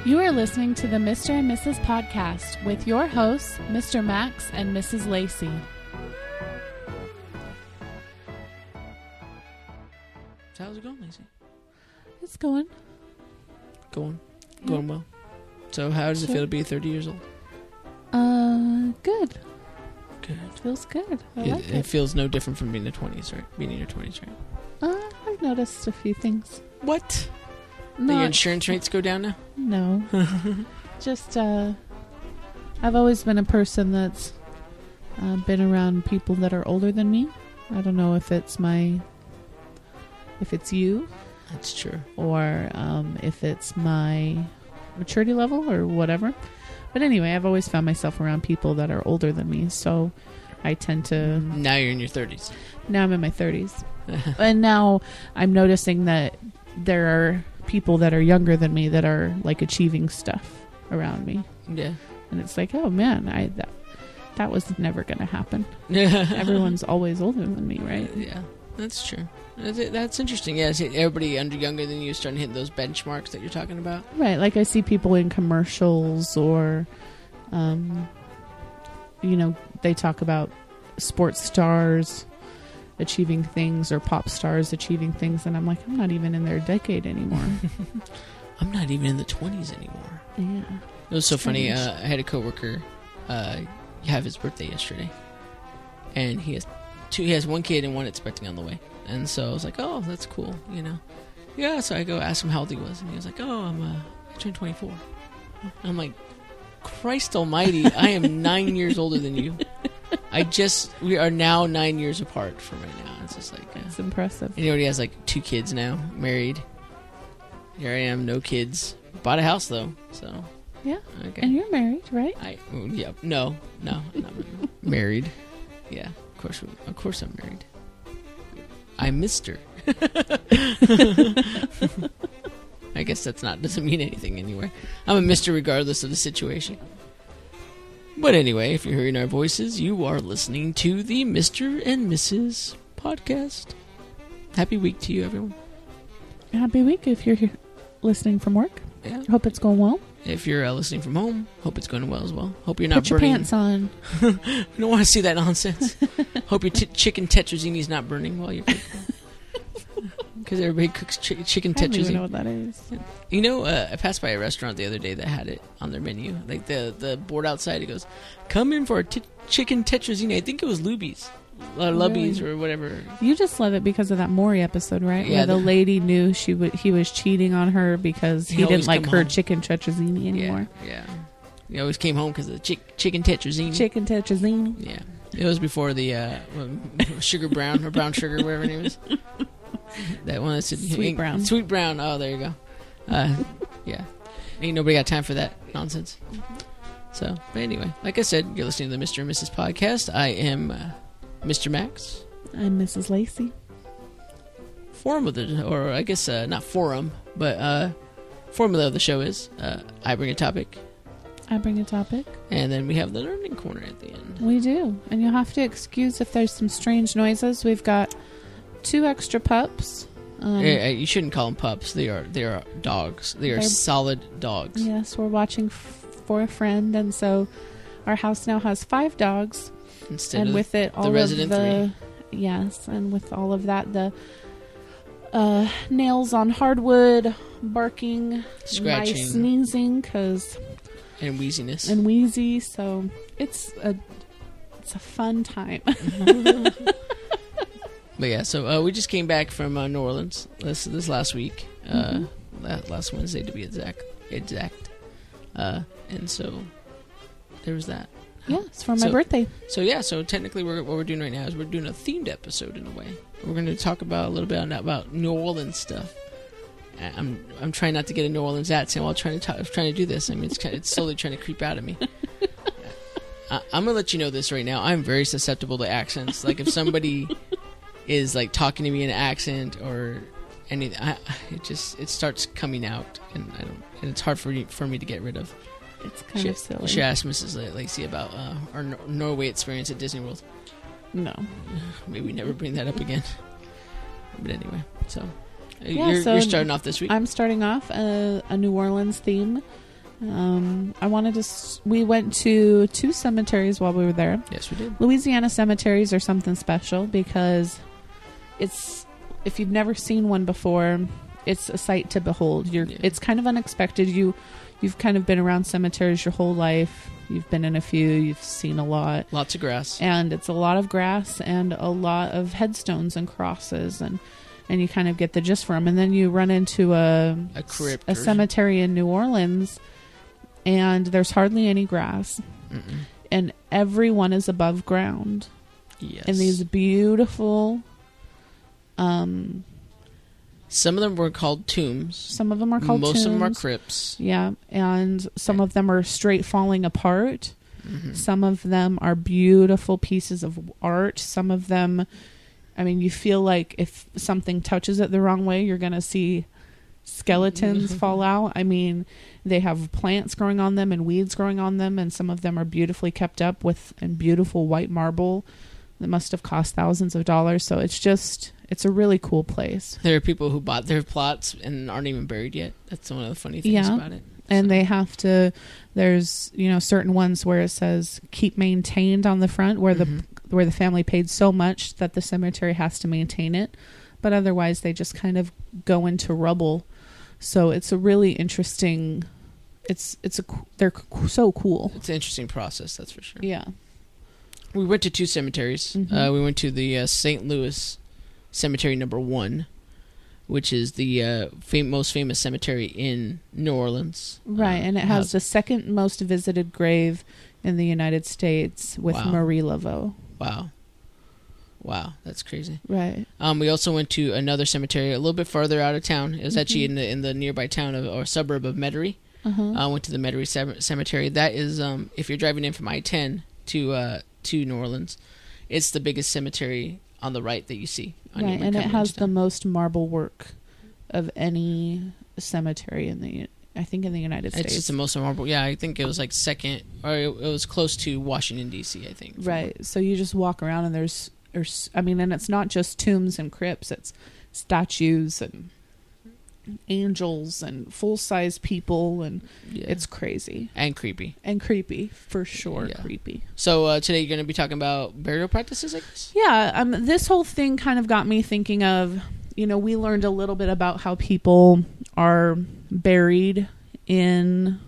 You are listening to the Mr. and Mrs. Podcast with your hosts, Mr. Max and Mrs. Lacey. So how's it going, Lacey? It's going. Going well. So how does it feel to be 30 years old? Good. Good. Feels good. It feels no different from being in the 20s, right? Being in your 20s, right? I've noticed a few things. What? That your insurance rates go down now? No. Just, I've always been a person that's been around people that are older than me. I don't know if it's you. That's true. Or if it's my maturity level or whatever. But anyway, I've always found myself around people that are older than me. So I tend to... Now you're in your 30s. Now I'm in my 30s. And now I'm noticing that there are people that are younger than me that are like achieving stuff around me. Yeah. And it's like, oh man, that was never going to happen. Everyone's always older than me, right? Yeah, that's true. That's interesting. Yeah, everybody younger than you is starting to hit those benchmarks that you're talking about. Right. Like I see people in commercials or, they talk about sports stars achieving things or pop stars achieving things. And I'm like, I'm not even in their decade anymore. I'm not even in the 20s anymore. Yeah. It was so funny. I had a coworker have his birthday yesterday. And he has one kid and one expecting on the way. And so I was like, oh, that's cool, Yeah, so I go ask him how old he was. And he was like, oh, I turned 24. And I'm like, Christ almighty, I am 9 years older than you. We are now 9 years apart from right now. It's just like... It's impressive. And he already has like 2 kids now, married. Here I am, no kids. Bought a house though, so... Yeah, okay. And you're married, right? Yeah, no, I'm not married. Yeah, of course I'm married. I'm Mr. I guess doesn't mean anything anyway. I'm a Mr. regardless of the situation. But anyway, if you're hearing our voices, you are listening to the Mr. and Mrs. Podcast. Happy week to you, everyone. Happy week if you're listening from work. Yeah. Hope it's going well. If you're listening from home, hope it's going well as well. Hope you're not Put your burning. pants on. We don't want to see that nonsense. Hope your chicken tetrazzini's not burning while you're cooking. Because everybody cooks chicken tetrazzini. I don't even know what that is. I passed by a restaurant the other day that had it on their menu. Like the board outside, it goes, "Come in for a chicken tetrazzini." I think it was Luby's. Lubby's or whatever. You just love it because of that Maury episode, right? Yeah, where the lady knew he was cheating on her because he didn't like her chicken tetrazzini anymore. Yeah. He always came home because of the chicken tetrazzini. Chicken tetrazzini. Yeah. It was before the sugar brown or brown sugar, whatever her name is. That one that's Sweet brown. Sweet brown. Oh, there you go. Yeah. Ain't nobody got time for that nonsense. So, but anyway, like I said, you're listening to the Mr. and Mrs. Podcast. I am Mr. Max. I'm Mrs. Lacey. Forum of not forum, but form of the show is I bring a topic. I bring a topic. And then we have the Learnin Corner at the end. We do. And you'll have to excuse if there's some strange noises. We've got 2 extra pups. You shouldn't call them pups. They are dogs. They're solid dogs. Yes, we're watching for a friend, and so our house now has 5 dogs. Instead of with it, all the resident of the 3. Yes, and with all of that, the nails on hardwood, barking, scratching, my sneezing, and wheeziness, and wheezy. So it's a fun time. But yeah, so we just came back from New Orleans this last week, last Wednesday to be exact. And so there was that. Yeah, it's for my birthday. So technically what we're doing right now is we're doing a themed episode in a way. We're going to talk a little bit about New Orleans stuff. I'm trying not to get a New Orleans accent while trying to do this. I mean, it's slowly trying to creep out of me. I'm going to let you know this right now. I'm very susceptible to accents. Like if somebody is like talking to me in an accent or anything, it starts coming out, and it's hard for me to get rid of. It's kind of silly. You should ask Mrs. Lacey about our Norway experience at Disney World. No. Maybe never bring that up again. But anyway, so you're starting off this week. I'm starting off a New Orleans theme. I wanted to. We went to 2 cemeteries while we were there. Yes, we did. Louisiana cemeteries are something special because it's, if you've never seen one before, it's a sight to behold. It's kind of unexpected. You've kind of been around cemeteries your whole life. You've been in a few. You've seen a lot. Lots of grass. And it's a lot of grass and a lot of headstones and crosses, and you kind of get the gist for them. And then you run into a crypt, a cemetery in New Orleans, and there's hardly any grass. Mm-mm. And everyone is above ground. Yes. In these beautiful... some of them were called tombs. Some of them are called Most tombs. of them are crypts. Yeah, and some of them are straight falling apart. Mm-hmm. Some of them are beautiful pieces of art. Some of them, I mean, you feel like if something touches it the wrong way, you're going to see skeletons fall out. I mean, they have plants growing on them and weeds growing on them, and some of them are beautifully kept up with and beautiful white marble that must have cost thousands of dollars. So it's a really cool place. There are people who bought their plots and aren't even buried yet. That's one of the funny things about it. And they have to, there's, certain ones where it says keep maintained on the front, where the family paid so much that the cemetery has to maintain it. But otherwise they just kind of go into rubble. So it's a really interesting, they're so cool. It's an interesting process, that's for sure. Yeah. We went to 2 cemeteries. Mm-hmm. We went to the St. Louis Cemetery number 1, which is the most famous cemetery in New Orleans. Right, and it has the second most visited grave in the United States with Marie Laveau. Wow, that's crazy. Right. We also went to another cemetery a little bit farther out of town. It was actually in the nearby town or suburb of Metairie. Went to the Metairie Cemetery. That is, if you're driving in from I-10 to New Orleans, it's the biggest cemetery on the right that you see. Right, and it has the most marble work of any cemetery in the United States. It's just the most marble. Yeah, I think it was like second, or it was close to Washington D.C. I think. Right. So you just walk around and there's and it's not just tombs and crypts. It's statues and angels and full-size people, and it's crazy and creepy for sure. Creepy. So today you're going to be talking about burial practices, I guess. This whole thing kind of got me thinking of, we learned a little bit about how people are buried in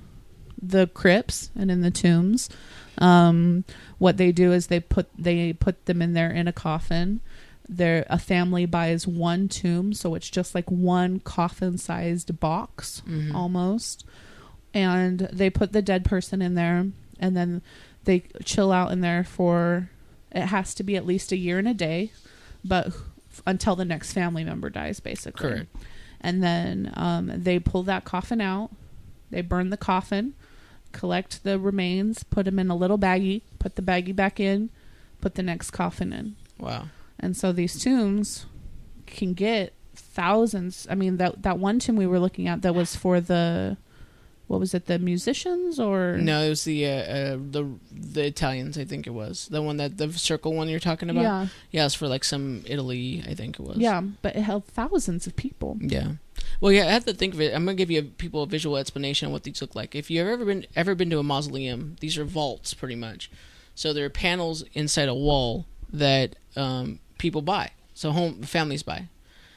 the crypts and in the tombs. What they do is they put them in there in a coffin. A family buys one tomb, so it's just like one coffin-sized box, almost. And they put the dead person in there, and then they chill out in there for, it has to be at least a year and a day, but until the next family member dies, basically. Correct. And then they pull that coffin out, they burn the coffin, collect the remains, put them in a little baggie, put the baggie back in, put the next coffin in. Wow. And so these tombs can get thousands. I mean, that one tomb we were looking at that was for the musicians, or no, it was the Italians. I think it was the one the circle one you're talking about. Yeah, it's for like some Italy. I think it was. Yeah, but it held thousands of people. Yeah. Well, yeah, I have to think of it. I'm gonna give people a visual explanation on what these look like. If you've ever been to a mausoleum, these are vaults pretty much. So there are panels inside a wall that people buy. So families buy.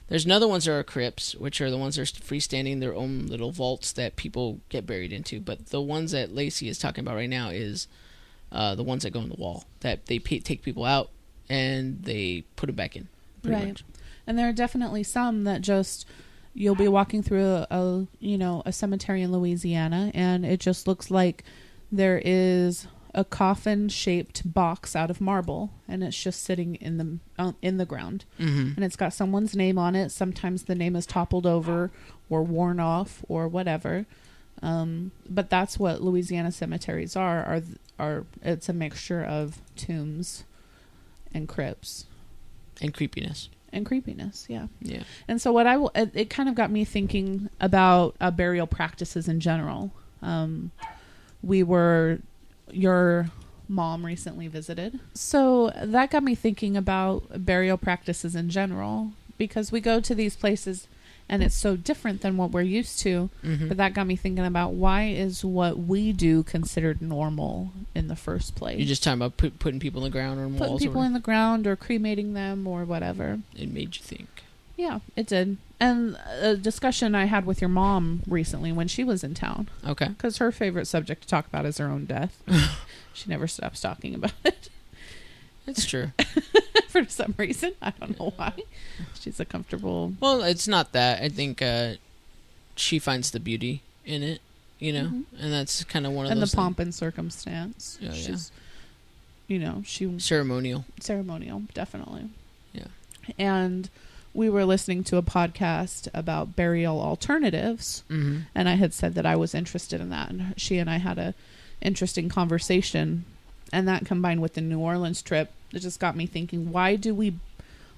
There's another ones that are crypts, which are the ones that are freestanding, their own little vaults that people get buried into. But the ones that Lacey is talking about right now is the ones that go in the wall, that they take people out and they put them back in. Right. Much. And there are definitely some that just, you'll be walking through a cemetery in Louisiana, and it just looks like there is a coffin-shaped box out of marble, and it's just sitting in the ground, and it's got someone's name on it. Sometimes the name is toppled over or worn off or whatever, but that's what Louisiana cemeteries are. It's a mixture of tombs and crypts and creepiness. Yeah. And so it kind of got me thinking about burial practices in general. Your mom recently visited. So that got me thinking about burial practices in general, because we go to these places and it's so different than what we're used to. Mm-hmm. But that got me thinking about, why is what we do considered normal in the first place? You're just talking about putting people in the ground or in putting walls. People in the ground or cremating them or whatever. It made you think. Yeah, it did. And a discussion I had with your mom recently when she was in town. Okay. Because her favorite subject to talk about is her own death. She never stops talking about it. It's true. For some reason. I don't know why. She's a comfortable... Well, it's not that. I think she finds the beauty in it, you know? Mm-hmm. And that's kind of one of those... And the pomp things. and circumstance. Oh, She's, you know, she... Ceremonial, definitely. Yeah. And we were listening to a podcast about burial alternatives. Mm-hmm. And I had said that I was interested in that. And she and I had a interesting conversation. And that combined with the New Orleans trip, it just got me thinking, why do we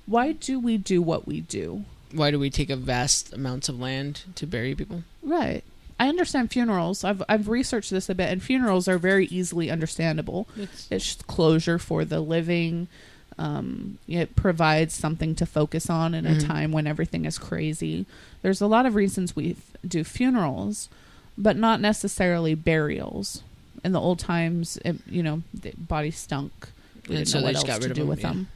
do what we do? Why do we take a vast amounts of land to bury people? Right. I understand funerals. I've researched this a bit, and funerals are very easily understandable. It's closure for the living. It provides something to focus on in a time when everything is crazy. There's a lot of reasons we do funerals, but not necessarily burials. In the old times, the bodies stunk. We didn't know what else to do with them.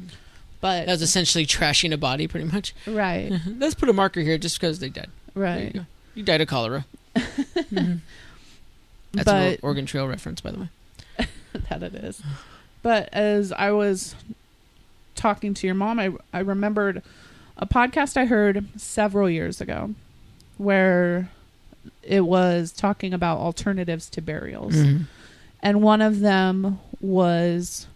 But that was essentially trashing a body, pretty much. Right. Let's put a marker here just because they died. Right. You died of cholera. Mm-hmm. That's an Oregon Trail reference, by the way. That it is. But as I was talking to your mom, I remembered a podcast I heard several years ago where it was talking about alternatives to burials. Mm-hmm. And one of them was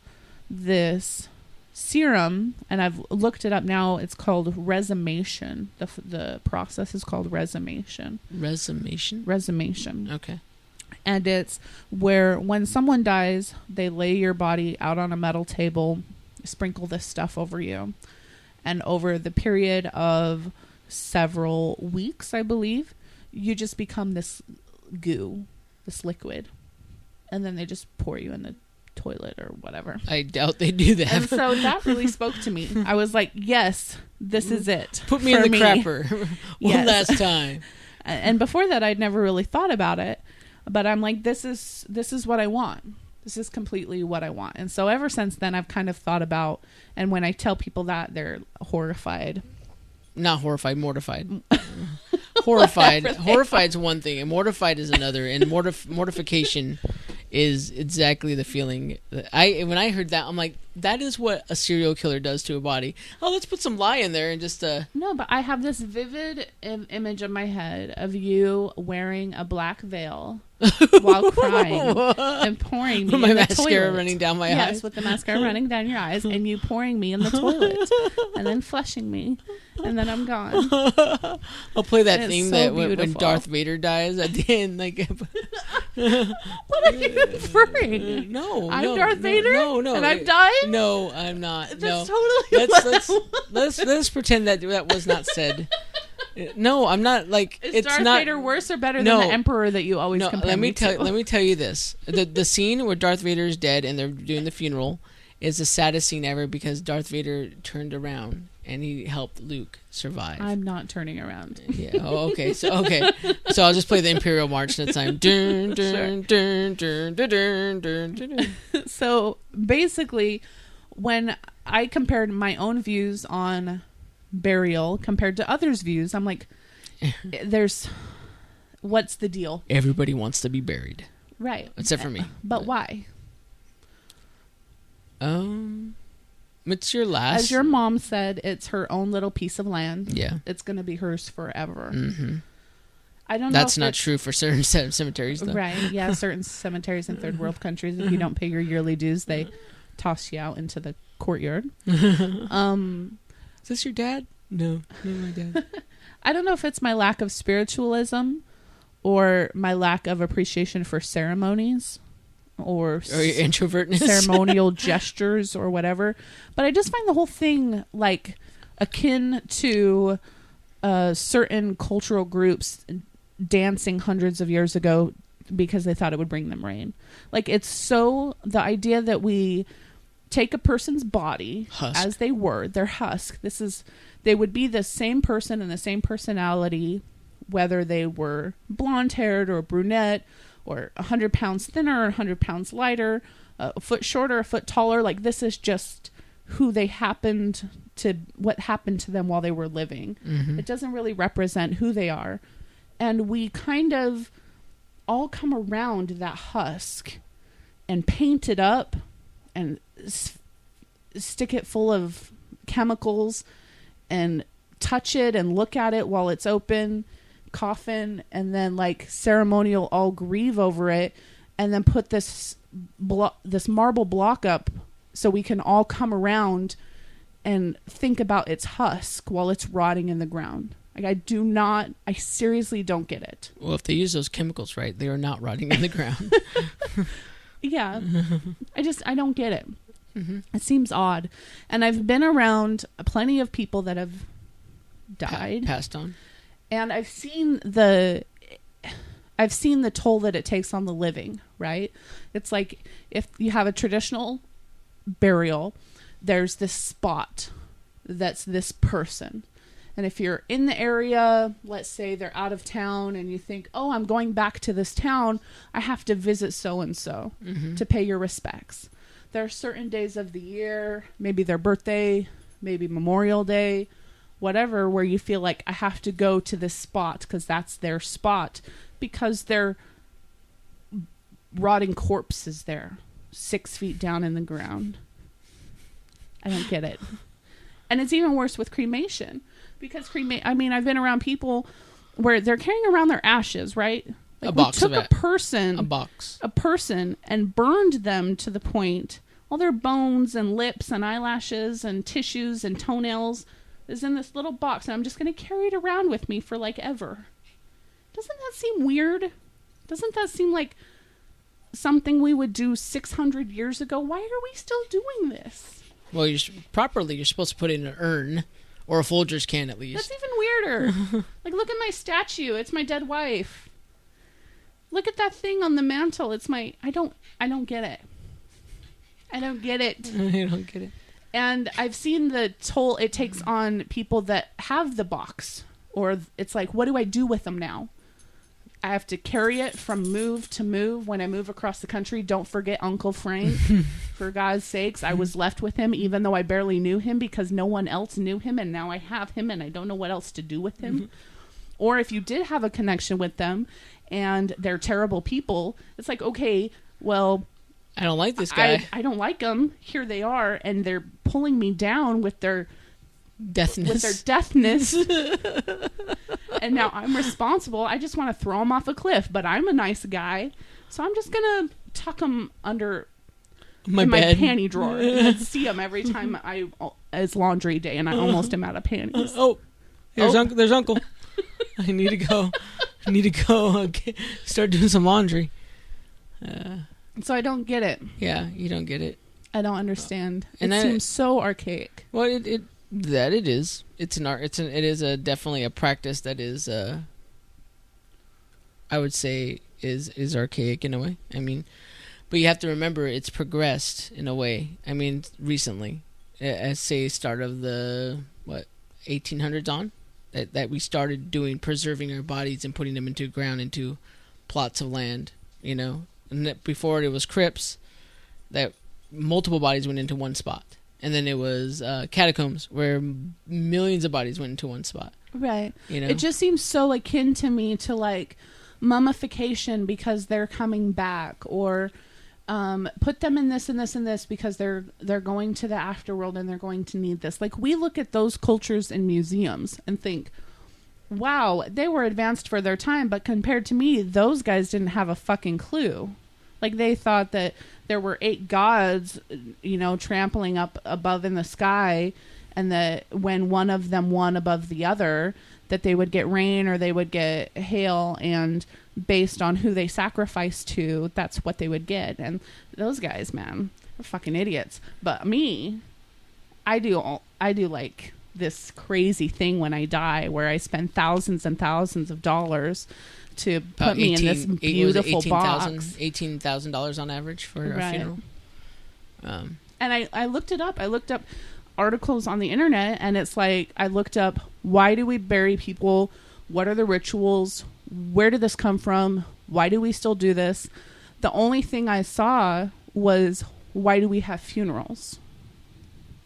this serum, and I've looked it up now. It's called resumation. The process is called resumation. Resumation. Okay. And it's where when someone dies, they lay your body out on a metal table, sprinkle this stuff over you. And over the period of several weeks, I believe, you just become this goo, this liquid. And then they just pour you in the toilet or whatever. I doubt they do that. And so that really spoke to me. I was like, yes, this is it. Put me in the crapper one last time. And before that, I'd never really thought about it. But I'm like, this is what I want. This is completely what I want. And so ever since then, I've kind of thought about, and when I tell people that, they're horrified. Not horrified, mortified. Horrified. Horrified's one thing, and mortified is another. And mortification is exactly the feeling that when I heard that, I'm like, that is what a serial killer does to a body. Oh, let's put some lye in there and just No, but I have this vivid image in my head of you wearing a black veil while crying and pouring me in the mascara toilet. running down my eyes. Yes, with the mascara running down your eyes, and you pouring me in the toilet and then flushing me, and then I'm gone. I'll play that theme so that when Darth Vader dies at the end, like. What are you referring? No, I'm Darth Vader. No, and I'm dying. No, I'm not. That's no. totally. Let's pretend that was not said. No, I'm not. Like, is it's Darth not. Vader worse or better than the Emperor that you always compare me to? Let me tell you this: the scene where Darth Vader is dead and they're doing the funeral is the saddest scene ever because Darth Vader turned around and he helped Luke survive. I'm not turning around. Yeah. Oh, okay. So I'll just play the Imperial March next time. Dun, dun, dun, dun, dun, dun, dun, dun, dun. So basically, when I compared my own views on burial compared to others' views, I'm like, what's the deal? Everybody wants to be buried. Right. Except for me. But why? It's your last. As your mom said, it's her own little piece of land. Yeah. It's going to be hers forever. Mm-hmm. I don't know. That's not true for certain cemeteries, though. Right. Yeah. Certain cemeteries in third world countries, if you don't pay your yearly dues, they toss you out into the courtyard. Is this your dad? No, my dad. I don't know if it's my lack of spiritualism or my lack of appreciation for ceremonies or your introvertness, ceremonial gestures or whatever. But I just find the whole thing like akin to certain cultural groups dancing hundreds of years ago because they thought it would bring them rain. Like, it's so the idea that we take a person's body Husk. as they were, their husk. They would be the same person and the same personality, whether they were blonde-haired or brunette, or 100 pounds thinner or 100 pounds lighter, a foot shorter, a foot taller. Like, this is just who they happened to, what happened to them while they were living. Mm-hmm. It doesn't really represent who they are. And we kind of all come around that husk and paint it up and stick it full of chemicals and touch it and look at it while it's open, coffin, and then like ceremonial all grieve over it, and then put this marble block up so we can all come around and think about its husk while it's rotting in the ground. Like, I seriously don't get it. Well, if they use those chemicals right, they are not rotting in the ground. Yeah. I don't get it. Mm-hmm. It seems odd. And I've been around plenty of people that have died. Passed on. And I've seen the toll that it takes on the living, right? It's like, if you have a traditional burial, there's this spot that's this person. And if you're in the area, let's say they're out of town, and you think, oh, I'm going back to this town, I have to visit so-and-so to pay your respects. There are certain days of the year, maybe their birthday, maybe Memorial Day, whatever, where you feel like, I have to go to this spot because that's their spot, because their rotting corpse is there 6 feet down in the ground. I don't get it. And it's even worse with cremation, because I've been around people where they're carrying around their ashes, right? Like, a box we took of a person and burned them to the point, all their bones and lips and eyelashes and tissues and toenails is in this little box, and I'm just going to carry it around with me for like ever. Doesn't that seem weird? Doesn't that seem like something we would do 600 years ago? Why are we still doing this? Well, you're supposed to put it in an urn or a Folgers can at least. That's even weirder. Like, look at my statue. It's my dead wife. Look at that thing on the mantle. It's my... I don't get it. I don't get it. I don't get it. And I've seen the toll it takes on people that have the box. Or it's like, what do I do with them now? I have to carry it from move to move. When I move across the country, don't forget Uncle Frank. For God's sakes, I was left with him even though I barely knew him, because no one else knew him, and now I have him and I don't know what else to do with him. Or if you did have a connection with them and they're terrible people, it's like, okay, well, I don't like this guy. I don't like them. Here they are, and they're pulling me down with their deathness. And now I'm responsible. I just want to throw them off a cliff, but I'm a nice guy, so I'm just gonna tuck them under my panty drawer and see them every time it's laundry day, and I almost am out of panties. There's Uncle. I need to go. Okay. Start doing some laundry. So I don't get it. Yeah, you don't get it. I don't understand. And it seems so archaic. Well, it is. It's an art. It is definitely a practice that is. I would say is archaic in a way. I mean, but you have to remember it's progressed in a way. I mean, recently, say start of the 1800s on, that we started preserving our bodies and putting them into ground, into plots of land. You know, and that before it was crypts, that multiple bodies went into one spot. And then it was catacombs, where millions of bodies went into one spot. Right. You know? It just seems so akin to me to like mummification because they're coming back, or put them in this and this and this because they're going to the afterworld and they're going to need this. Like, we look at those cultures in museums and think, wow, they were advanced for their time, but compared to me, those guys didn't have a fucking clue. Like, they thought that there were 8 gods, you know, trampling up above in the sky, and that when one of them won above the other, that they would get rain or they would get hail, and based on who they sacrificed to, that's what they would get. And those guys, man, they're fucking idiots. But me, I do like this crazy thing when I die, where I spend thousands and thousands of dollars to put me in this beautiful box. $18,000 on average for a funeral. And I looked it up. I looked up articles on the internet, and it's like, I looked up, why do we bury people? What are the rituals? Where did this come from? Why do we still do this? The only thing I saw was, why do we have funerals?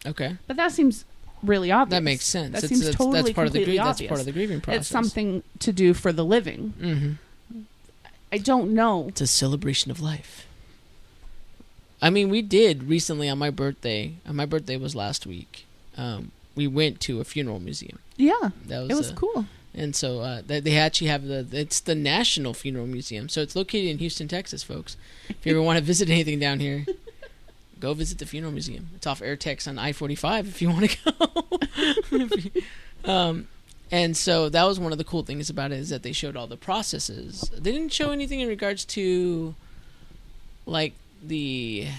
Okay. But that seems really obvious. That makes sense. That seems totally that's part completely obvious. That's part of the grieving process. It's something to do for the living. Mm-hmm. I don't know. It's a celebration of life. I mean, we did recently on my birthday. My birthday was last week. We went to a funeral museum. Yeah, it was cool. And so they actually have it's the National Funeral Museum. So it's located in Houston, Texas, folks. If you ever want to visit anything down here, go visit the funeral museum. It's off Airtex on I-45 if you want to go. And so that was one of the cool things about it, is that they showed all the processes. They didn't show anything in regards to, like, they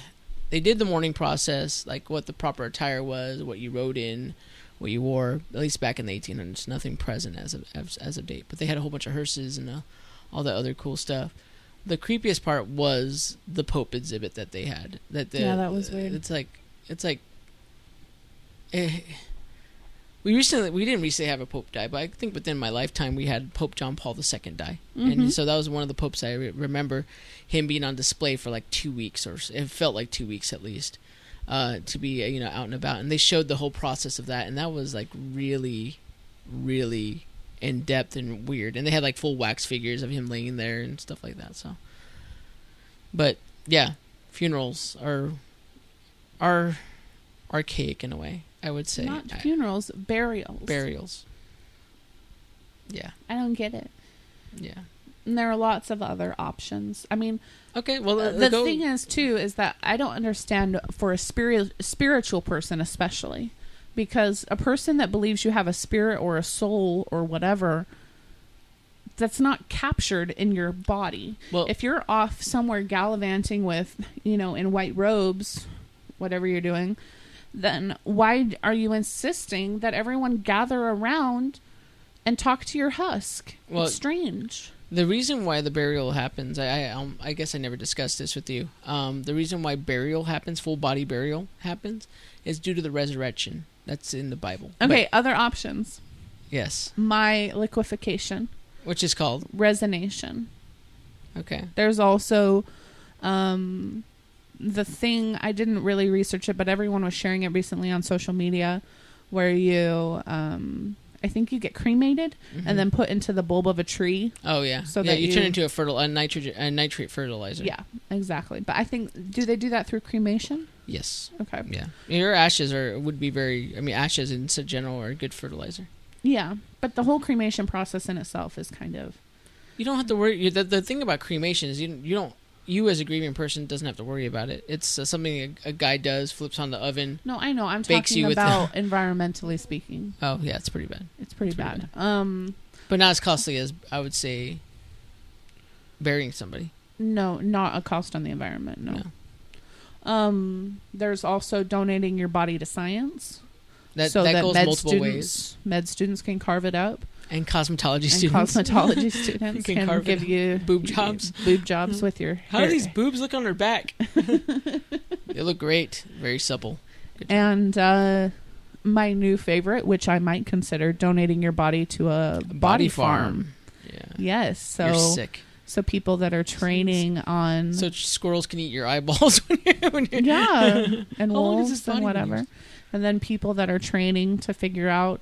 did the mourning process, like what the proper attire was, what you rode in, what you wore, at least back in the 1800s. Nothing present as of date. But they had a whole bunch of hearses and all that other cool stuff. The creepiest part was the Pope exhibit that they had. That was weird. It's like we didn't recently have a Pope die, but I think within my lifetime we had Pope John Paul II die. Mm-hmm. And so that was one of the popes I remember him being on display for like 2 weeks, or it felt like 2 weeks at least, to be out and about. And they showed the whole process of that, and that was like really, really in depth and weird. And they had like full wax figures of him laying there and stuff like that. So, but yeah, funerals are archaic in a way, I would say. Not funerals, burials. Burials. Yeah. I don't get it. Yeah. And there are lots of other options. I mean, okay, well, the thing is, too, is that I don't understand for a spiritual person especially, because a person that believes you have a spirit or a soul or whatever, that's not captured in your body. Well, if you're off somewhere gallivanting with, in white robes, whatever you're doing, then why are you insisting that everyone gather around and talk to your husk? Well, it's strange. The reason why the burial happens, I guess I never discussed this with you. The reason why burial happens, full body burial happens, is due to the resurrection. That's in the Bible. Okay, other options. Yes. My liquefaction. Which is called? Resonation. Okay. There's also the thing, I didn't really research it, but everyone was sharing it recently on social media, where you, I think you get cremated and then put into the bulb of a tree. Oh, yeah. So that you turn into a nitrate fertilizer. Yeah, exactly. But I think, do they do that through cremation? Yes. Okay. Yeah. Your ashes ashes in general are a good fertilizer. Yeah, but the whole cremation process in itself is kind of... You don't have to worry. The thing about cremation is you as a grieving person doesn't have to worry about it. It's something a guy does, flips on the oven. No, I know. I'm talking about environmentally speaking. Oh, yeah, it's pretty bad. It's pretty bad. But not as costly as, I would say, burying somebody. No, not a cost on the environment, no. There's also donating your body to science. That goes multiple ways. Med students can carve it up. And cosmetology students can give you boob jobs. Boob jobs with your How hair. do these boobs look on her back? They look great. Very supple. And my new favorite, which I might consider, donating your body to a body farm. Yeah. Yes. So you're sick. So people that are training on... So squirrels can eat your eyeballs when you're... Yeah. And wolves and whatever. And then people that are training to figure out,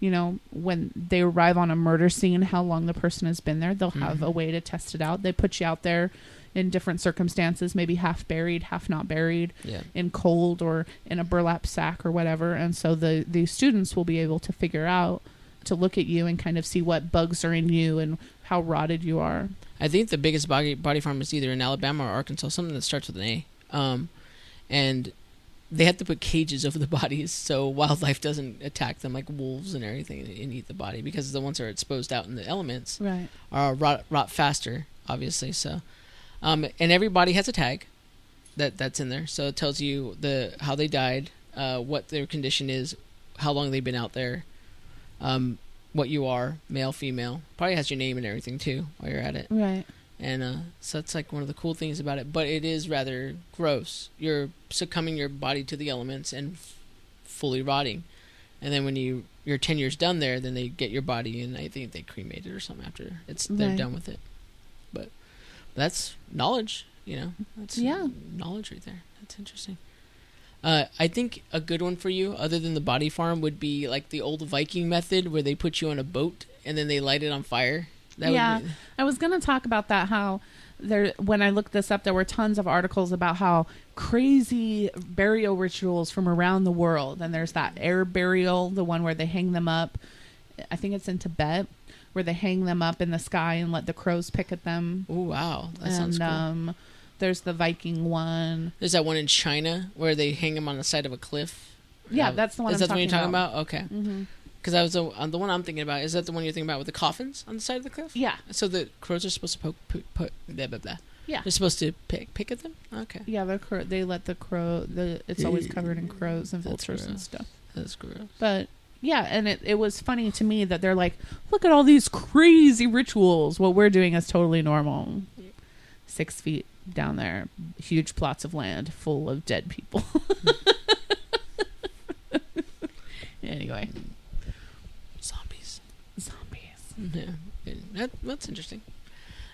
when they arrive on a murder scene, how long the person has been there. They'll have a way to test it out. They put you out there in different circumstances, maybe half buried, half not buried, in cold or in a burlap sack or whatever. And so the students will be able to figure out, to look at you and kind of see what bugs are in you and how rotted you are. I think the biggest body farm is either in Alabama or Arkansas, something that starts with an A. And they have to put cages over the bodies so wildlife doesn't attack them, like wolves and everything, and eat the body, because the ones that are exposed out in the elements are rot faster, obviously. So, and every body has a tag that's in there, so it tells you how they died, what their condition is, how long they've been out there, what you are, male, female. Probably has your name and everything too while you're at it. Right. And so that's like one of the cool things about it. But it is rather gross. You're succumbing your body to the elements and fully rotting. And then when you're 10 years done there, then they get your body and I think they cremate it or something after they're done with it. But that's knowledge, That's knowledge right there. That's interesting. I think a good one for you, other than the body farm, would be like the old Viking method where they put you on a boat and then they light it on fire. I was going to talk about that, how when I looked this up, there were tons of articles about how crazy burial rituals from around the world. And there's that air burial, the one where they hang them up. I think it's in Tibet, where they hang them up in the sky and let the crows pick at them. Oh, wow. That sounds cool. There's the Viking one. There's that one in China where they hang them on the side of a cliff. Yeah, that's the one. Is that the one you're talking about? Okay. Mm-hmm. Because the one I'm thinking about, is that the one you're thinking about with the coffins on the side of the cliff? Yeah. So the crows are supposed to blah, blah, blah. Yeah. They're supposed to pick at them? Okay. Yeah, they let the crow, it's always covered in crows and vultures and stuff. That's gross. But, yeah, and it was funny to me that they're like, look at all these crazy rituals. What we're doing is totally normal. 6 feet down there, huge plots of land full of dead people. Anyway. Yeah, that's interesting.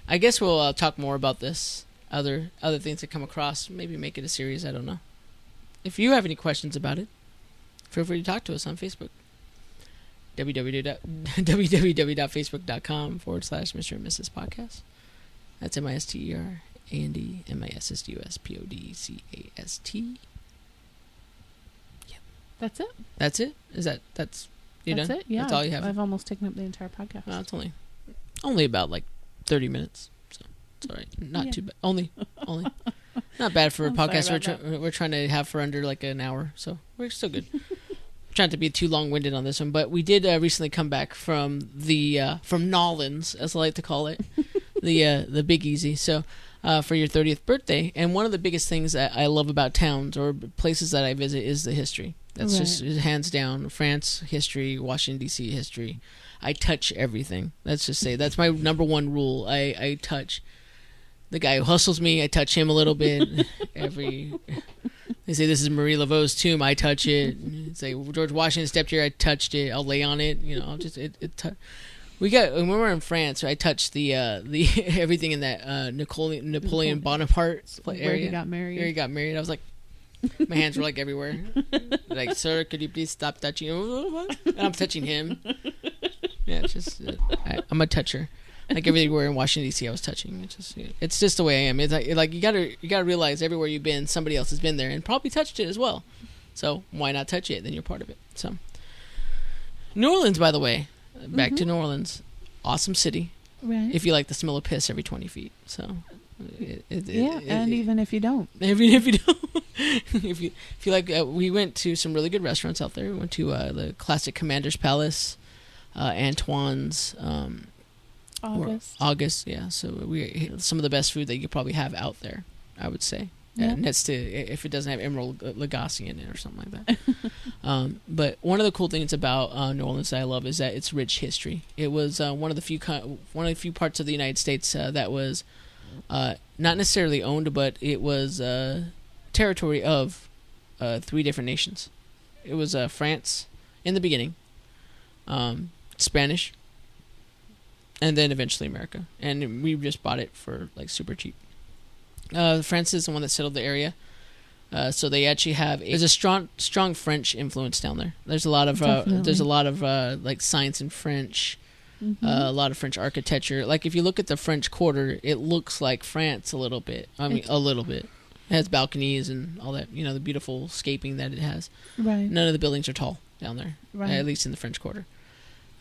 I guess we'll talk more about this. Other things that come across. Maybe make it a series. I don't know. If you have any questions about it, feel free to talk to us on Facebook. www.facebook.com/Mr. and Mrs. Podcast. That's MISTER Andy MISSUSPODCAST. Yep. That's it. That's it. That's. You That's done? it. Yeah, That's all you have. I've almost taken up the entire podcast. Well, it's only about like 30 minutes, so it's all right. Not too bad. Only not bad for a podcast. We're trying to have for under like an hour, so we're still good. Trying to be too long-winded on this one, but we did recently come back from from Nolans, as I like to call it, the Big Easy. So for your 30th birthday, and one of the biggest things that I love about towns or places that I visit is the history. That's just hands down France history, Washington D.C. history. I touch everything. Let's just say that's my number one rule. I touch the guy who hustles me. I touch him a little bit. They say this is Marie Laveau's tomb. I touch it. Say George Washington stepped here. I touched it. I'll lay on it. I'll just we got when we were in France. I touched the everything in that Napoleon Bonaparte area. Where he got married. Where he got married. I was like. My hands were like everywhere. Like, sir, could you please stop touching? And I'm touching him. Yeah, it's just I'm a toucher. Like everywhere in Washington D.C., I was touching. It's just the way I am. It's like you gotta realize everywhere you've been, somebody else has been there and probably touched it as well. So why not touch it? Then you're part of it. So New Orleans, by the way, back to New Orleans, awesome city. Right. If you like the smell of piss every 20 feet. So. Even if you don't. Even if you don't. if you like, we went to some really good restaurants out there. We went to the classic Commander's Palace, Antoine's, August. Yeah, so we some of the best food that you could probably have out there, I would say. Yep. Next to if it doesn't have Emerald Lagasse in it or something like that. But one of the cool things about New Orleans that I love is that it's rich history. It was one of the few parts of the United States that was not necessarily owned, but it was territory of 3 different nations. It was France in the beginning, Spanish, and then eventually America. And we just bought it for like super cheap. France is the one that settled the area. So they actually there's a strong French influence down there. There's a lot of like science in French. A lot of French architecture. Like if you look at the French Quarter, it looks like France a little bit. I mean, a little bit. It has balconies and all that. The beautiful scaping that it has. Right. None of the buildings are tall down there. Right. At least in the French Quarter.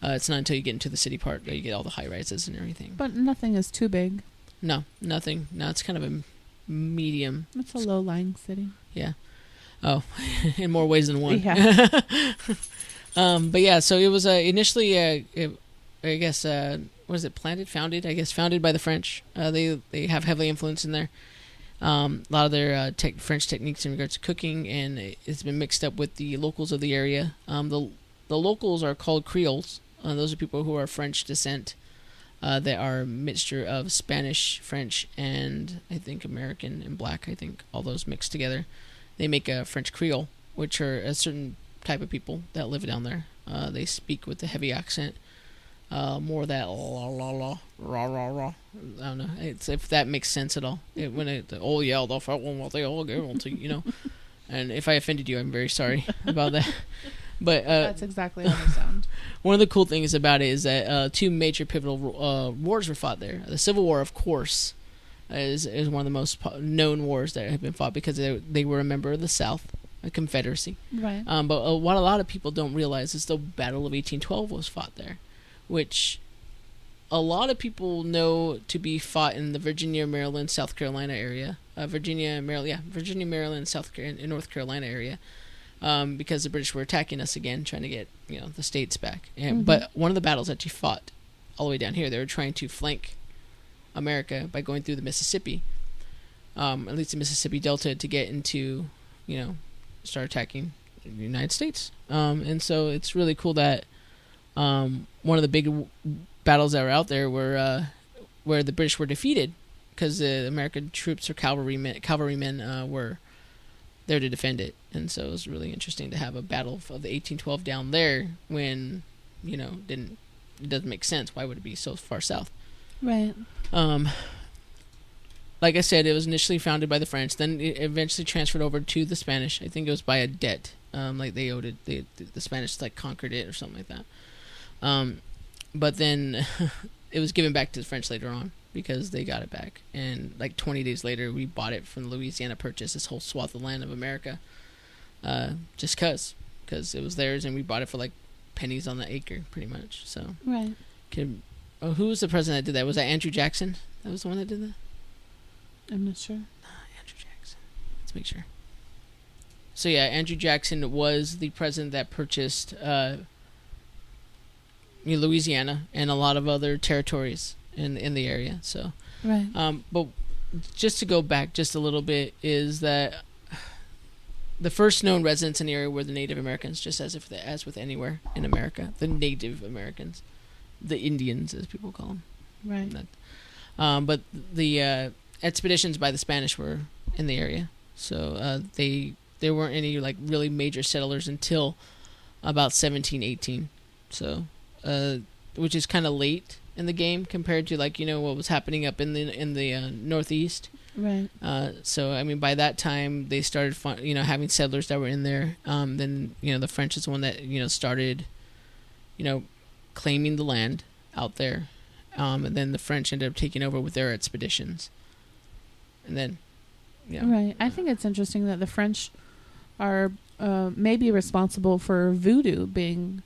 It's not until you get into the city part that you get all the high rises and everything. But nothing is too big. No, nothing. No, it's kind of a medium. It's a low-lying city. Yeah. Oh, in more ways than one. Yeah. But yeah, so it was initially. I guess was it founded by the French. They have heavily influence in there. A lot of their French techniques in regards to cooking, and it's been mixed up with the locals of the area. The locals are called Creoles. Those are people who are French descent. that are a mixture of Spanish, French, and I think American and black. I think all those mixed together. They make a French Creole, which are a certain type of people that live down there. They speak with a heavy accent. More that la la la rah rah rah. I don't know. It's if that makes sense at all. Oh yeah, the fat one, what they all go on to, you know. And if I offended you, I'm very sorry about that. But that's exactly how they sound. One of the cool things about it is that two major pivotal wars were fought there. The Civil War, of course, is one of the most known wars that have been fought because they were a member of the South, a Confederacy. Right. But what a lot of people don't realize is the Battle of 1812 was fought there, which a lot of people know to be fought in the Virginia, Maryland, South Carolina area. Virginia, Maryland, North Carolina area. Because the British were attacking us again, trying to get the states back. But one of the battles actually fought all the way down here. They were trying to flank America by going through the Mississippi, at least the Mississippi Delta, to get into, start attacking the United States. And so it's really cool that one of the big battles that were out there were where the British were defeated because the American troops or cavalrymen were there to defend it. And so it was really interesting to have a battle of the 1812 down there when it doesn't make sense. Why would it be so far south? Right. Like I said, it was initially founded by the French, then it eventually transferred over to the Spanish. I think it was by a debt, like they owed it. The Spanish conquered it or something like that. But then it was given back to the French later on because they got it back. And 20 days later, we bought it from the Louisiana Purchase, this whole swath of land of America, just because it was theirs, and we bought it for pennies on the acre, pretty much. So right. Who was the president that did that? Was that Andrew Jackson? That was the one that did that? I'm not sure. Andrew Jackson. Let's make sure. So yeah, Andrew Jackson was the president that purchased Louisiana and a lot of other territories in the area. So right. But just to go back just a little bit is that the first known residents in the area were the Native Americans, just as with anywhere in America, the Native Americans, the Indians as people call them. Right. But the expeditions by the Spanish were in the area, so there weren't any really major settlers until about 1718. So, which is kind of late in the game compared to what was happening up in the Northeast. Right. So I mean, by that time they started having settlers that were in there. Then the French is the one that started claiming the land out there, and then the French ended up taking over with their expeditions. And then, right. I think it's interesting that the French are maybe responsible for voodoo being.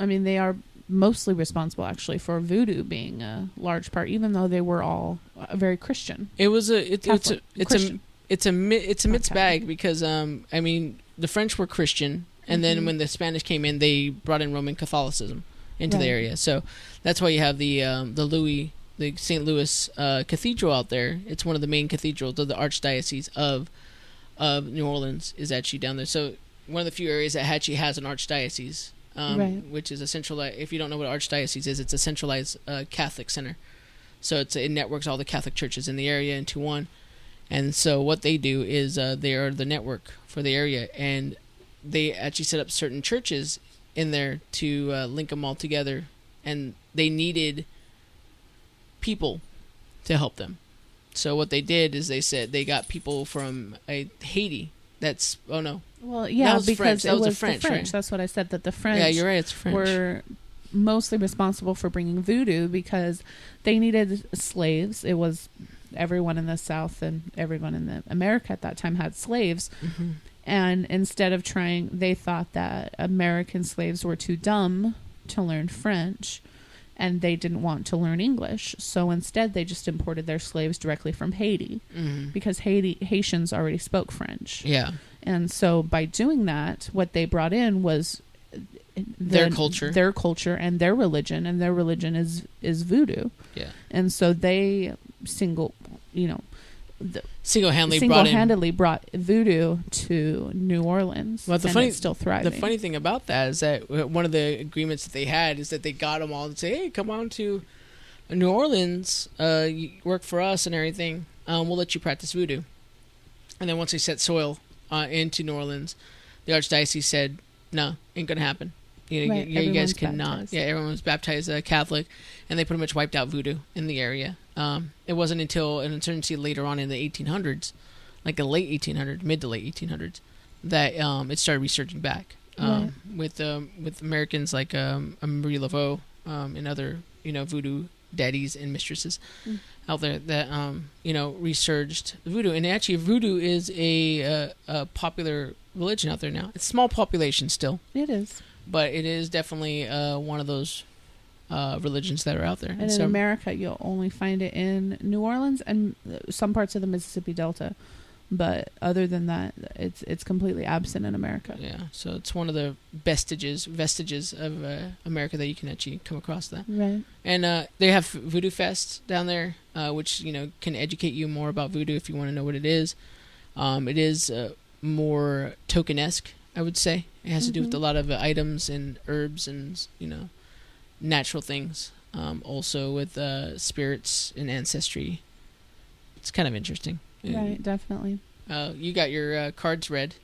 I mean, they are mostly responsible actually for voodoo being a large part, even though they were all very Christian. It was it's a mixed bag because I mean the French were Christian, and then when the Spanish came in, they brought in Roman Catholicism into the area. So that's why you have the St. Louis Cathedral out there. It's one of the main cathedrals of the Archdiocese of New Orleans is actually down there. So one of the few areas that actually has an archdiocese. Which is a centralized. If you don't know what archdiocese is, it's a centralized Catholic center. So it networks all the Catholic churches in the area into one. And so what they do is they are the network for the area, and they actually set up certain churches in there to link them all together. And they needed people to help them. So what they did is they said they got people from Haiti. Well, yeah, because it was the French. Right? That's what I said, that the French you're right, it's French. Were mostly responsible for bringing voodoo because they needed slaves. It was everyone in the South and everyone in America at that time had slaves. Mm-hmm. And instead of they thought that American slaves were too dumb to learn French, and they didn't want to learn English. So instead, they just imported their slaves directly from Haiti because Haitians already spoke French. Yeah. And so by doing that, what they brought in was their culture and their religion, and their religion is voodoo. Yeah. And so they single-handedly brought voodoo to New Orleans. Well, it's still thriving. The funny thing about that is that one of the agreements that they had is that they got them all to say, "Hey, come on to in New Orleans, you work for us and everything. We'll let you practice voodoo. And then once they set soil into New Orleans, the archdiocese said, "No, ain't gonna happen. You guys cannot." Baptized. Yeah, everyone was baptized Catholic, and they pretty much wiped out voodoo in the area. It wasn't until an insurgency later on in the 1800s, like the late 1800s, mid to late 1800s, that it started resurging back with Americans like Marie Laveau and other voodoo daddies and mistresses out there that resurged voodoo. And actually, voodoo is a popular religion out there now. It's a small population still. It is, but it is definitely one of those religions that are out there. And in America, you'll only find it in New Orleans and some parts of the Mississippi Delta. But other than that, it's completely absent in America. Yeah, so it's one of the vestiges of America that you can actually come across that. Right. And they have Voodoo Fest down there, which can educate you more about voodoo if you want to know what it is. It is more token-esque, I would say. It has to do with a lot of items and herbs and natural things. Also with spirits and ancestry. It's kind of interesting. Right, definitely. You got your cards read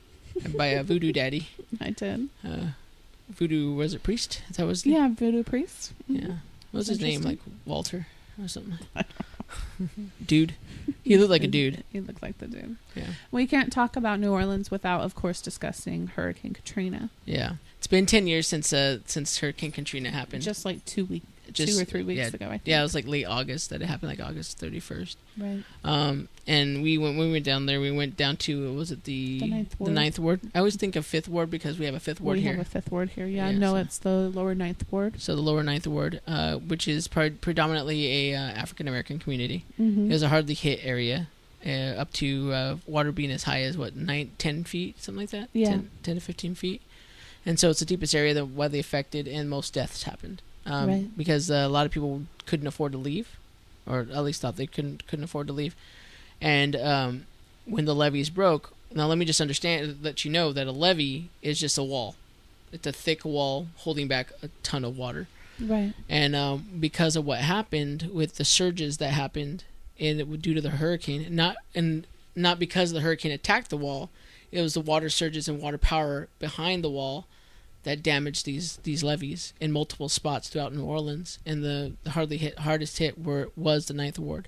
by a voodoo daddy. I did. Voodoo, was it priest? That was voodoo priest. Yeah. What was his name? Like Walter or something? Dude. He looked like a dude. He looked like the dude. Yeah. We can't talk about New Orleans without, of course, discussing Hurricane Katrina. Yeah. It's been 10 years since Hurricane Katrina happened. Just like 2 or 3 weeks ago, I think. Yeah, it was like late August that it happened, like August 31st. Right. And when we went down there, we went down to, was it the ninth ward? I always think of 5th ward because we have a 5th ward here. We have a 5th ward here, No, it's the lower 9th ward. So the lower 9th ward, which is predominantly a African American community. Mm-hmm. It was a hardly hit area, up to water being as high as, 10 feet, something like that? Yeah. 10 to 15 feet. And so it's the deepest area that widely affected, and most deaths happened. Right. Because a lot of people couldn't afford to leave, or at least thought they couldn't afford to leave. And when the levees broke, now let me just let you know that a levee is just a wall. It's a thick wall holding back a ton of water. Right. And because of what happened with the surges that happened, and due to the hurricane, not because the hurricane attacked the wall, it was the water surges and water power behind the wall that damaged these levees in multiple spots throughout New Orleans. And the hardest hit was the 9th ward.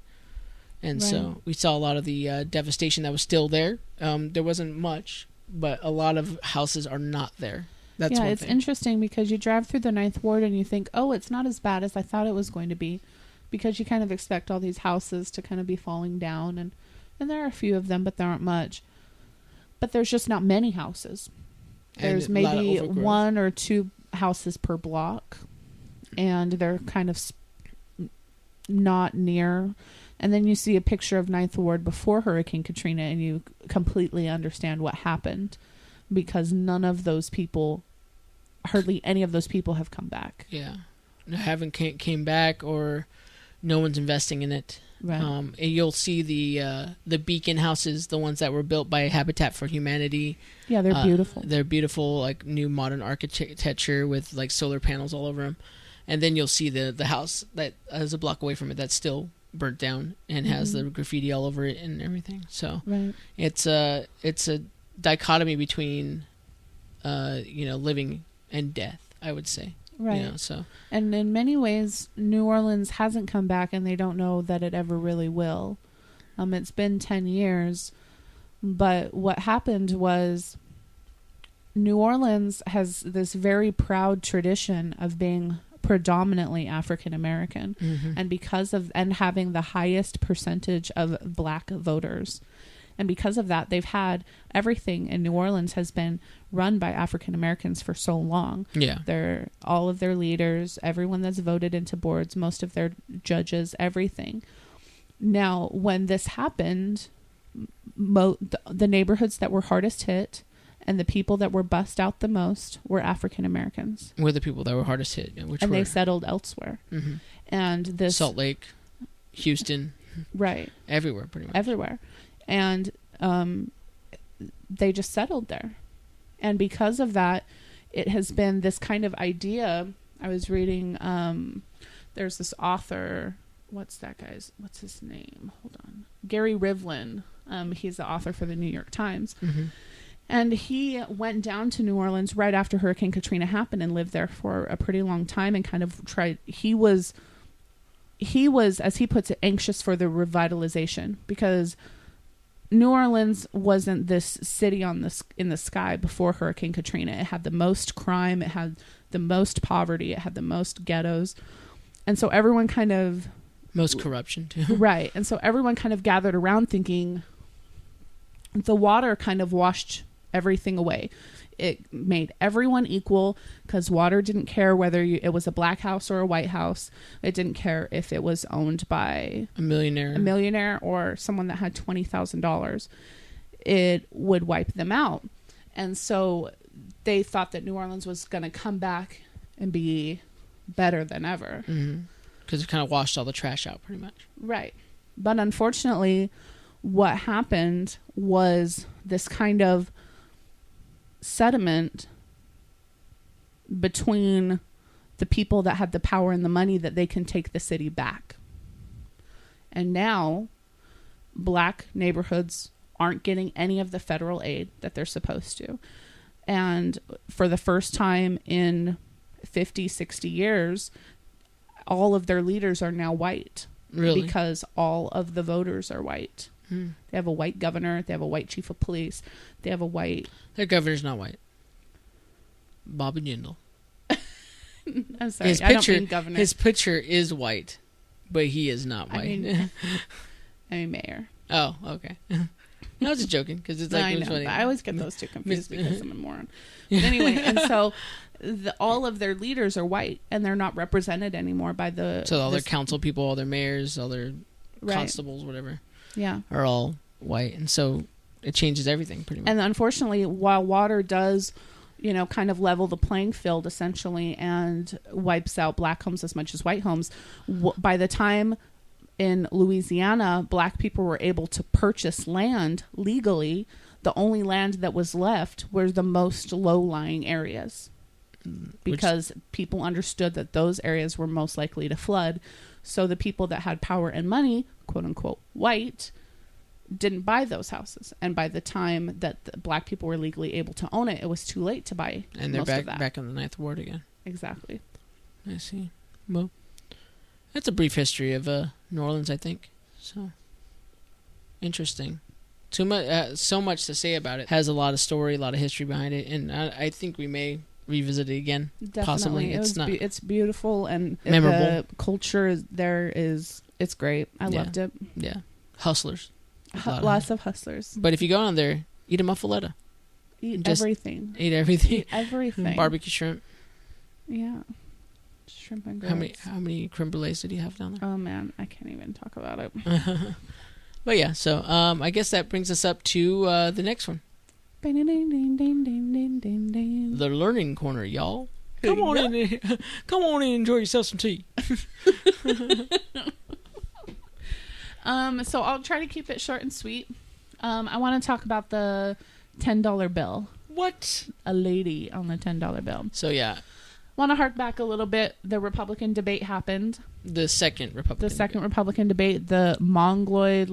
And so we saw a lot of the devastation that was still there. There wasn't much, but a lot of houses are not there. That's one it's thing. Interesting because you drive through the 9th ward and you think, oh, it's not as bad as I thought it was going to be, because you kind of expect all these houses to kind of be falling down, and there are a few of them, but there aren't much. But there's just not many houses. There's maybe 1 or 2 houses per block, and they're kind of not near. And then you see a picture of 9th Ward before Hurricane Katrina, and you completely understand what happened, because hardly any of those people have come back. Yeah. Haven't came back, or no one's investing in it. Right. And you'll see the beacon houses, the ones that were built by Habitat for Humanity. Yeah, they're beautiful. They're beautiful, like new modern architecture with like solar panels all over them. And then you'll see the house that is a block away from it that's still burnt down and has the graffiti all over it and everything. So it's a dichotomy between living and death, I would say. Right. So. And in many ways, New Orleans hasn't come back, and they don't know that it ever really will. It's been 10 years, but what happened was New Orleans has this very proud tradition of being predominantly African American, and having the highest percentage of black voters. And because of that, they've had everything in New Orleans has been run by African Americans for so long. Yeah. All of their leaders, everyone that's voted into boards, most of their judges, everything. Now, when this happened, the neighborhoods that were hardest hit and the people that were bussed out the most were African Americans. Were the people that were hardest hit. They settled elsewhere. And Salt Lake, Houston. Right. Everywhere, pretty much. Everywhere. And they just settled there. And because of that, it has been this kind of idea. I was reading, there's this author, what's his name? Hold on. Gary Rivlin. He's the author for the New York Times. Mm-hmm. And he went down to New Orleans right after Hurricane Katrina happened and lived there for a pretty long time and kind of tried. He was, as he puts it, anxious for the revitalization, because New Orleans wasn't this city in the sky before Hurricane Katrina. It had the most crime. It had the most poverty. It had the most ghettos. And so everyone kind of... Most corruption, too. Right. And so everyone kind of gathered around thinking the water kind of washed everything away. It made everyone equal because water didn't care whether it was a black house or a white house. It didn't care if it was owned by a millionaire or someone that had $20,000. It would wipe them out. And so they thought that New Orleans was going to come back and be better than ever. Because it kind of washed all the trash out pretty much. Right. But unfortunately, what happened was this kind of sediment between the people that had the power and the money that they can take the city back. And now black neighborhoods aren't getting any of the federal aid that they're supposed to. And for the first time in 50, 60 years, all of their leaders are now white. Really? Because all of the voters are white. They have a white governor. They have a white chief of police. They have a white... Their governor's not white. Bobby Jindal. I'm sorry. I don't mean governor. His picture is white, but he is not white. I mean mayor. Oh, okay. I was just joking because it's like... I know, but I always get those two confused because I'm a moron. But anyway, and so all of their leaders are white, and they're not represented anymore by the... So all their council people, all their mayors, all their constables, whatever... Yeah. Are all white. And so it changes everything pretty much. And unfortunately, while water does, kind of level the playing field essentially and wipes out black homes as much as white homes, by the time in Louisiana, black people were able to purchase land legally, the only land that was left were the most low-lying areas. Because people understood that those areas were most likely to flood. So the people that had power and money, quote unquote white, didn't buy those houses. And by the time that the black people were legally able to own it, it was too late to buy. And they're back in the Ninth Ward again. Exactly. I see. Well, that's a brief history of New Orleans, I think. So interesting. Too much, so much to say about it. Has a lot of story, a lot of history behind it, and I think we may revisit it again. Definitely. Possibly. It's beautiful and memorable. The culture there is it's great. I loved it. Yeah, hustlers. Lots of hustlers. But if you go on there, eat a muffaletta. Eat everything. Eat everything. Eat everything. Barbecue shrimp. Yeah. Shrimp and grits. How many creme brulees did you have down there? Oh man, I can't even talk about it. But yeah, so I guess that brings us up to the next one. The Learning Corner, y'all. Come on in and enjoy yourself some tea. So I'll try to keep it short and sweet. I want to talk about the $10 bill. What? A lady on the $10 bill. So yeah. Want to hark back a little bit. The Republican debate happened. The second Republican debate. The Mongoloid,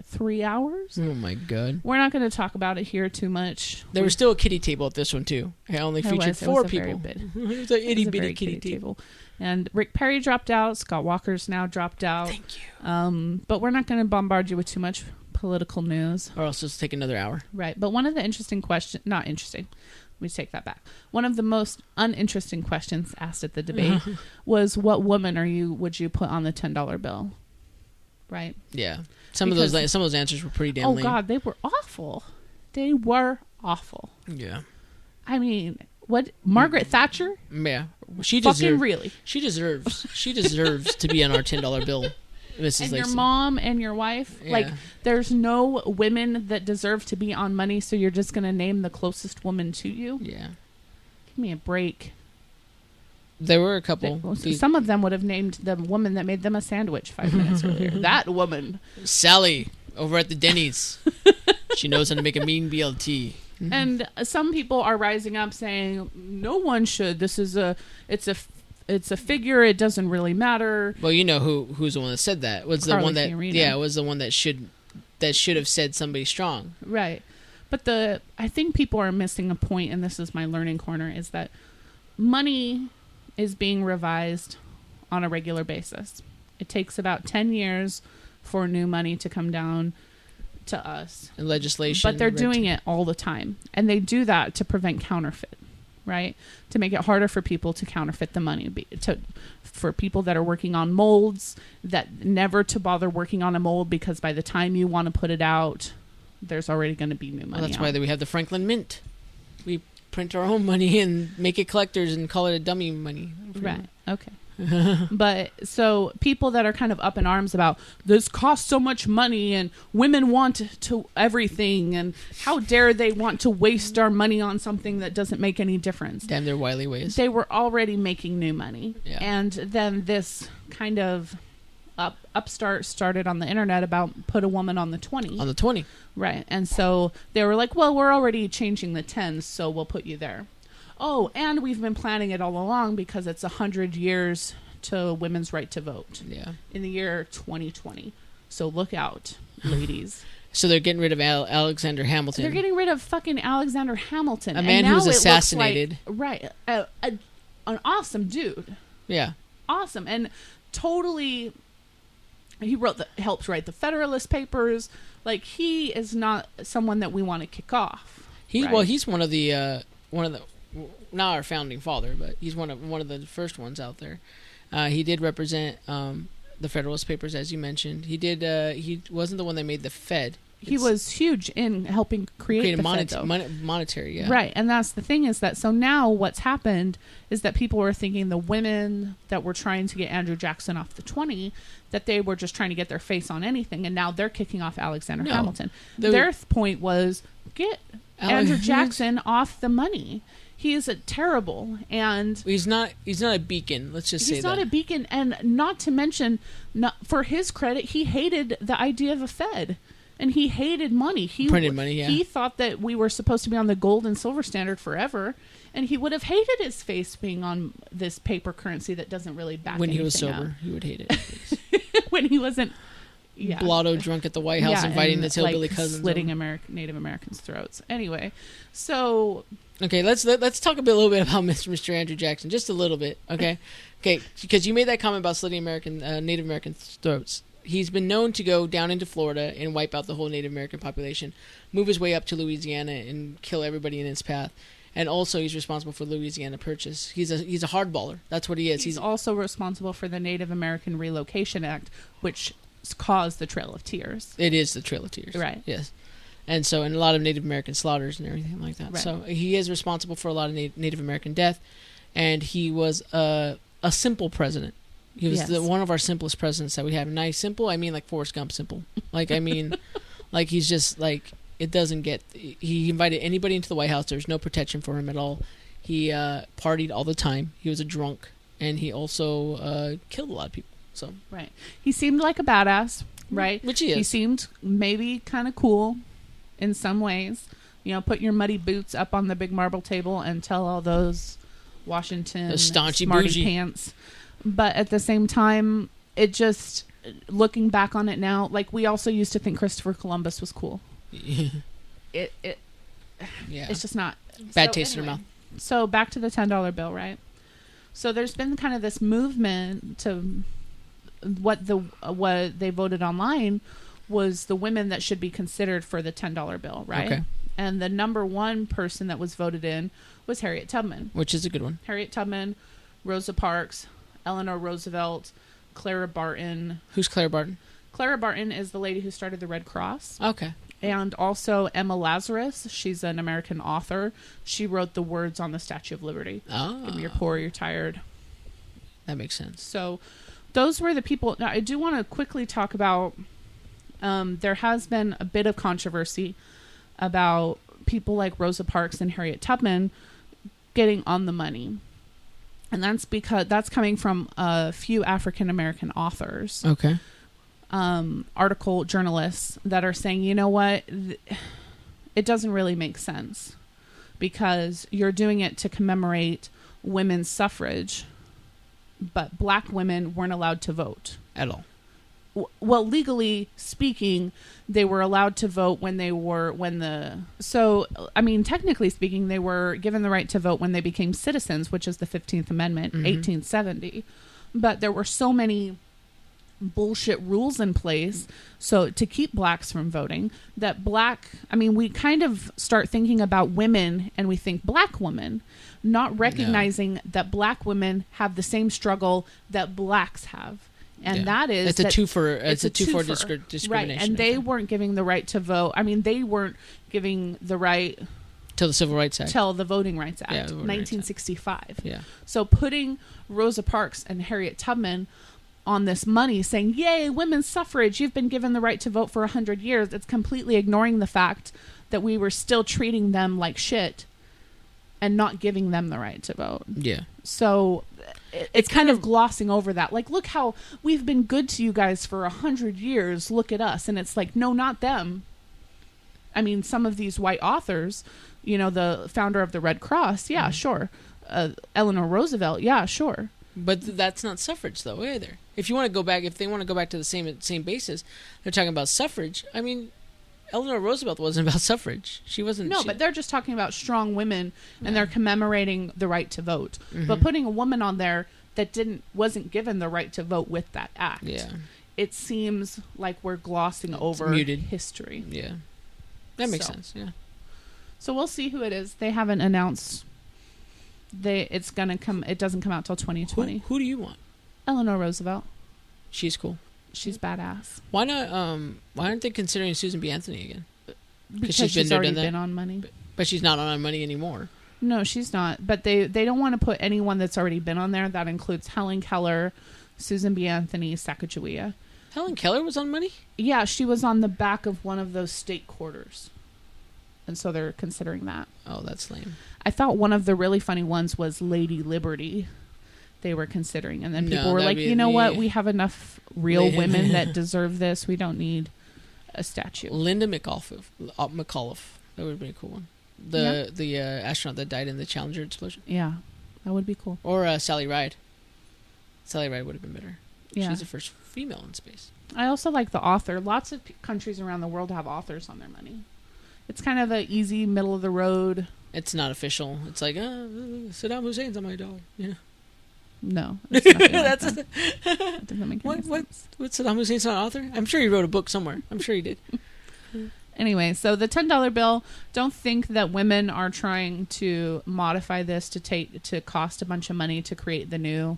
3 hours? Oh my god. We're not going to talk about it here too much. There was still a kiddie table at this one too. It only featured 4 people. It was an itty bitty kiddie table. And Rick Perry dropped out. Scott Walker's now dropped out. Thank you. But we're not going to bombard you with too much political news. Or else it'll take another hour. Right. But one of the interesting questions, not interesting. Let me take that back. One of the most uninteresting questions asked at the debate was, what woman would you put on the $10 bill? Right? Yeah. Some of those answers were pretty damn lame. Oh God, they were awful. They were awful. Yeah. I mean, what, Margaret Thatcher? Yeah. She deserves to be on our $10 bill. Mrs. And Lacey. Your mom and your wife, there's no women that deserve to be on money, so you're just going to name the closest woman to you? Yeah. Give me a break. There were a couple. Some of them would have named the woman that made them a sandwich 5 minutes earlier. That woman. Sally, over at the Denny's. She knows how to make a mean BLT. And some people are rising up saying, no one should. It's a it's a figure. It doesn't really matter. Well, you know who's the one that said that? Was the Carly one that Fiorina. was the one that should have said somebody strong. Right. But I think people are missing a point, and this is my learning corner, is that money is being revised on a regular basis. It takes about 10 years for new money to come down to us. And legislation. But they're doing it all the time. And they do that to prevent counterfeit, right? To make it harder for people to counterfeit the money. For people that are working on molds, that never to bother working on a mold, because by the time you want to put it out, there's already going to be new money. Well, that's why we have the Franklin Mint. We print our own money and make it collectors and call it a dummy money. Right. Okay. But so people that are kind of up in arms about this costs so much money and women want to everything and how dare they want to waste our money on something that doesn't make any difference. Damn their wily ways. They were already making new money. Yeah. And then this kind of upstart started on the internet about put a woman on the 20. On the 20. Right. And so they were like, well, we're already changing the 10s, so we'll put you there. Oh, and we've been planning it all along because it's 100 years to women's right to vote. Yeah. In the year 2020. So look out, ladies. So they're getting rid of Alexander Hamilton. They're getting rid of fucking Alexander Hamilton. A man who was assassinated. Right. An awesome dude. Yeah. Awesome. And totally... He helped write the Federalist Papers. Like, he is not someone that we want to kick off. Right? Well, he's one of the not our founding father, but he's one of the first ones out there. He did represent the Federalist Papers, as you mentioned. He did. He wasn't the one that made the Fed. He was huge in helping create the Fed, though. Monetary, yeah. Right, and that's the thing is that, so now what's happened is that people were thinking the women that were trying to get Andrew Jackson off the 20, that they were just trying to get their face on anything, and now they're kicking off Alexander Hamilton. Their point was, get Andrew Jackson off the money. He is terrible, and he's not a beacon. Let's just say he's not a beacon, and not to mention, for his credit, he hated the idea of a Fed. And he hated money. He printed money, yeah. He thought that we were supposed to be on the gold and silver standard forever. And he would have hated his face being on this paper currency that doesn't really back when anything he was sober, up. He would hate it. When he wasn't... Yeah. Blotto drunk at the White House inviting his hillbilly cousins. Slitting Native Americans' throats. Anyway, so... Okay, let's talk a little bit about Mr. Andrew Jackson. Just a little bit, okay? Okay, because you made that comment about slitting Native American throats. He's been known to go down into Florida and wipe out the whole Native American population, move his way up to Louisiana and kill everybody in his path. And also he's responsible for Louisiana Purchase. He's a hardballer. That's what he is. He's also responsible for the Native American Relocation Act, which caused the Trail of Tears. It is the Trail of Tears. Right. Yes. And so, and a lot of Native American slaughters and everything like that. Right. So he is responsible for a lot of Native American death. And he was a simple president. He was one of our simplest presidents that we have. Nice, simple. I mean, like Forrest Gump simple. Like, I mean, like he's just like, it doesn't get, he invited anybody into the White House. There's no protection for him at all. He partied all the time. He was a drunk. And he also killed a lot of people. So right. He seemed like a badass, right? Which he is. He seemed maybe kind of cool in some ways. You know, put your muddy boots up on the big marble table and tell all those Washington those staunchy smarty bougie pants. But at the same time, it just, looking back on it now, like we also used to think Christopher Columbus was cool. Yeah. It's just not. Bad taste in your mouth. So back to the $10 bill, right? So there's been kind of this movement to what they voted online was the women that should be considered for the $10 bill, right? Okay. And the number one person that was voted in was Harriet Tubman. Which is a good one. Harriet Tubman, Rosa Parks, Eleanor Roosevelt, Clara Barton. Who's Clara Barton? Clara Barton is the lady who started the Red Cross. Okay. And also Emma Lazarus. She's an American author. She wrote the words on the Statue of Liberty. Oh. Give me your poor, you're tired. That makes sense. So those were the people. Now, I do want to quickly talk about, there has been a bit of controversy about people like Rosa Parks and Harriet Tubman getting on the money. And that's because that's coming from a few African-American authors. Okay. Article journalists that are saying, you know what, it doesn't really make sense because you're doing it to commemorate women's suffrage but black women weren't allowed to vote At all. Well, legally speaking, they were allowed to vote technically speaking, they were given the right to vote when they became citizens, which is the 15th Amendment, 1870. But there were so many bullshit rules in place to keep blacks from voting that we kind of start thinking about women and we think black women, not recognizing that black women have the same struggle that blacks have. And that is it's a two for discrimination. Right. And they weren't giving the right to vote. I mean, they weren't giving the right till the Civil Rights Act. Till the Voting Rights Act, 1965. Yeah. So putting Rosa Parks and Harriet Tubman on this money saying, yay, women's suffrage, you've been given the right to vote for 100 years. It's completely ignoring the fact that we were still treating them like shit and not giving them the right to vote. Yeah. So it's kind of glossing over that. Like, look how we've been good to you guys for 100 years. Look at us. And it's like, no, not them. I mean, some of these white authors, the founder of the Red Cross. Yeah, sure. Eleanor Roosevelt. Yeah, sure. But that's not suffrage, though, either. If they want to go back to the same basis, they're talking about suffrage. I mean, Eleanor Roosevelt wasn't about suffrage. She wasn't. No, but they're just talking about strong women, and they're commemorating the right to vote. But putting a woman on there that wasn't given the right to vote with that act, it seems like we're glossing over history. Yeah, that makes sense. Yeah. So we'll see who it is. They haven't announced. It's gonna come. It doesn't come out till 2020. Who do you want? Eleanor Roosevelt. She's cool. She's badass. Why not? Why aren't they considering Susan B. Anthony again? Because she's already been on Money. But she's not on Money anymore. No, she's not. But they don't want to put anyone that's already been on there. That includes Helen Keller, Susan B. Anthony, Sacagawea. Helen Keller was on Money? Yeah, she was on the back of one of those state quarters. And so they're considering that. Oh, that's lame. I thought one of the really funny ones was Lady Liberty. They were considering, and then people were like, you know what, we have enough real women that deserve this. We don't need a statue. Linda McAuliffe. That would be a cool one. The astronaut that died in the Challenger explosion. Yeah, that would be cool. Or Sally Ride. Sally Ride would have been better. Yeah. She's the first female in space. I also like the author. Lots of countries around the world have authors on their money. It's kind of an easy, middle of the road. It's not official. It's like, Saddam Hussein's on my dollar. Yeah. No, it's nothing like that. It doesn't make any sense. What's Saddam Hussein's not an author? I'm sure he wrote a book somewhere. I'm sure he did. Anyway, so the $10 bill. Don't think that women are trying to modify this to cost a bunch of money to create the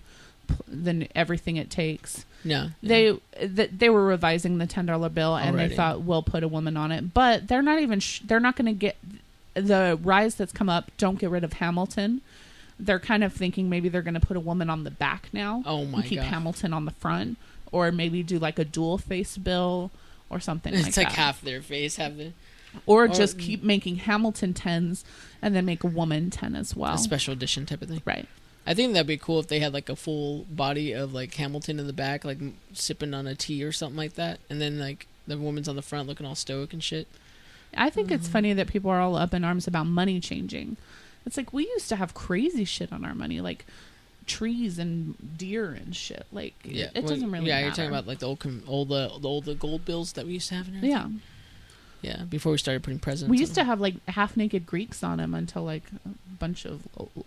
everything it takes. No, they were revising the $10 bill and they thought we'll put a woman on it, but they're not even. They're not going to get the rise that's come up. Don't get rid of Hamilton. They're kind of thinking maybe they're going to put a woman on the back now. Oh my god! Keep Hamilton on the front, or maybe do like a dual face bill or something. It's like half their face, or just keep making Hamilton 10s and then make a woman 10 as well. A special edition type of thing, right? I think that'd be cool if they had like a full body of like Hamilton in the back, like sipping on a tea or something like that, and then like the woman's on the front looking all stoic and shit. I think it's funny that people are all up in arms about money changing. It's like we used to have crazy shit on our money, like trees and deer and shit. Like it doesn't really matter. You're talking about like the old gold bills that we used to have in everything? Yeah, before we started putting presents. We used to have like half naked Greeks on them until like a bunch of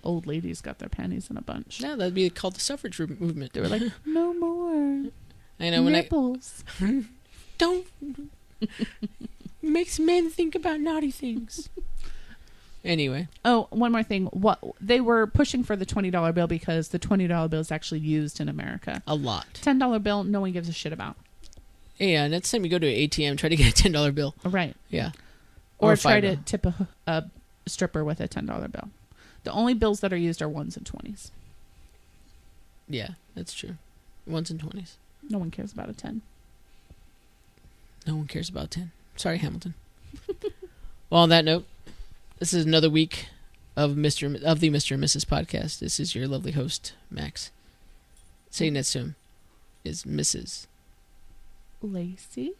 old ladies got their panties in a bunch. Yeah, that'd be called the suffrage movement. They were like, no more. I know nipples. Don't makes men think about naughty things. Anyway. Oh, one more thing. What they were pushing for the $20 bill because the $20 bill is actually used in America. A lot. $10 bill, no one gives a shit about. Yeah, next time you go to an ATM, try to get a $10 bill. Right. Yeah. Or try to tip a stripper with a $10 bill. The only bills that are used are 1s and 20s. Yeah, that's true. 1s and 20s. No one cares about a 10. No one cares about 10. Sorry, Hamilton. Well, on that note, this is another week of the Mr. and Mrs. podcast. This is your lovely host, Max. Sitting next to him is Mrs. Lacey.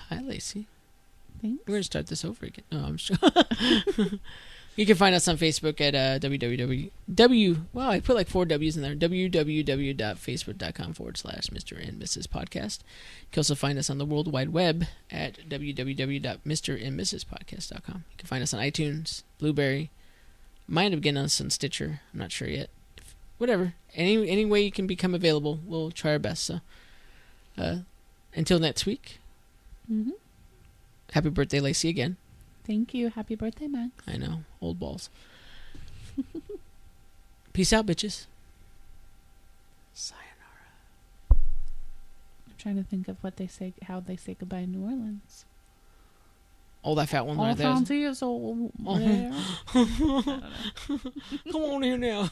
Hi, Lacey. Thanks. We're going to start this over again. No, I'm sure. You can find us on Facebook at Wow, I put like 4 W's in there. www.facebook.com/Mr. and Mrs. Podcast. You can also find us on the World Wide Web at www.mrandmrspodcast.com. You can find us on iTunes, Blueberry. Might have getting us on Stitcher. I'm not sure yet. Whatever. Any way you can become available, we'll try our best. So, until next week. Mm-hmm. Happy birthday, Lacey, again. Thank you. Happy birthday, Max. I know. Old balls. Peace out, bitches. Sayonara. I'm trying to think of how they say goodbye in New Orleans. Oh, that fat one All right there. Fonzie is old. I don't know. Come on here now.